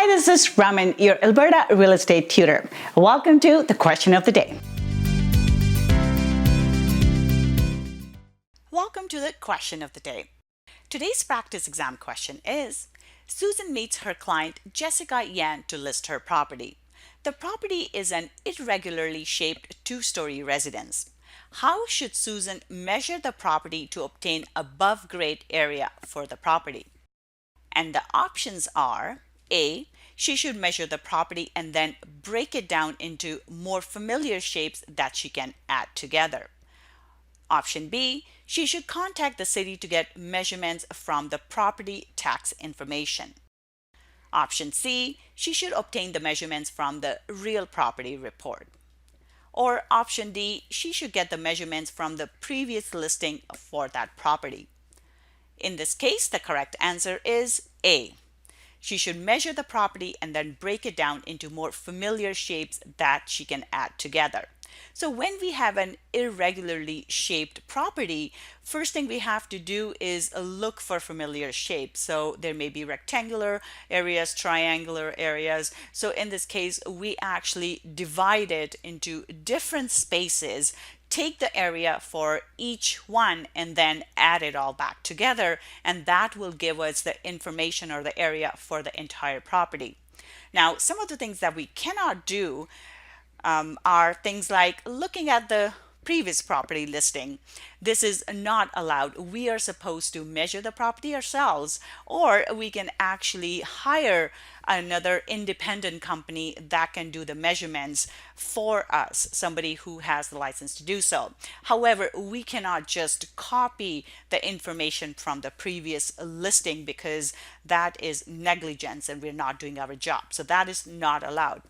Hi, this is Raman, your Alberta real estate tutor. Welcome to the question of the day. Welcome to the question of the day. Today's practice exam question is, Susan meets her client Jessica Yan to list her property. The property is an irregularly shaped two-story residence. How should Susan measure the property to obtain above grade area for the property? And the options are, A, she should measure the property and then break it down into more familiar shapes that she can add together. Option B, she should contact the city to get measurements from the property tax information. Option C, she should obtain the measurements from the real property report. Or option D, she should get the measurements from the previous listing for that property. In this case, the correct answer is A. She should measure the property and then break it down into more familiar shapes that she can add together. So when we have an irregularly shaped property, first thing we have to do is look for familiar shapes. So there may be rectangular areas, triangular areas. So in this case, we actually divide it into different spaces, take the area for each one and then add it all back together, and that will give us the information or the area for the entire property. Now, some of the things that we cannot do are things like looking at the previous property listing. This is not allowed. We are supposed to measure the property ourselves, or we can actually hire another independent company that can do the measurements for us, somebody who has the license to do so. However, we cannot just copy the information from the previous listing because that is negligence and we're not doing our job. So that is not allowed.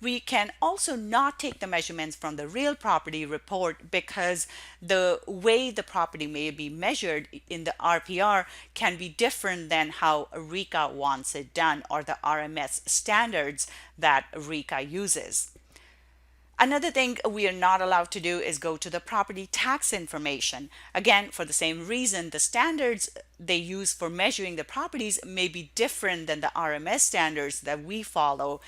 We can also not take the measurements from the real property report because the way the property may be measured in the RPR can be different than how RECA wants it done, or the RMS standards that RECA uses. Another thing we are not allowed to do is go to the property tax information. Again, for the same reason, the standards they use for measuring the properties may be different than the RMS standards that we follow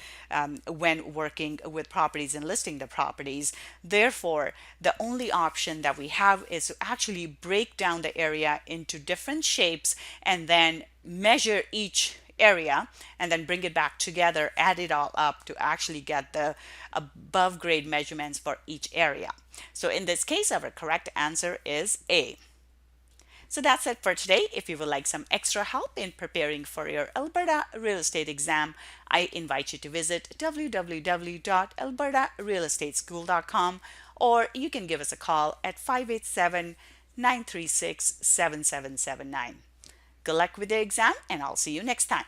when working with properties and listing the properties. Therefore, the only option that we have is to actually break down the area into different shapes and then measure each area and then bring it back together, add it all up to actually get the above grade measurements for each area. So in this case, our correct answer is A. So that's it for today. If you would like some extra help in preparing for your Alberta real estate exam, I invite you to visit www.albertarealestateschool.com, or you can give us a call at 587-936-7779. Good luck with the exam, and I'll see you next time.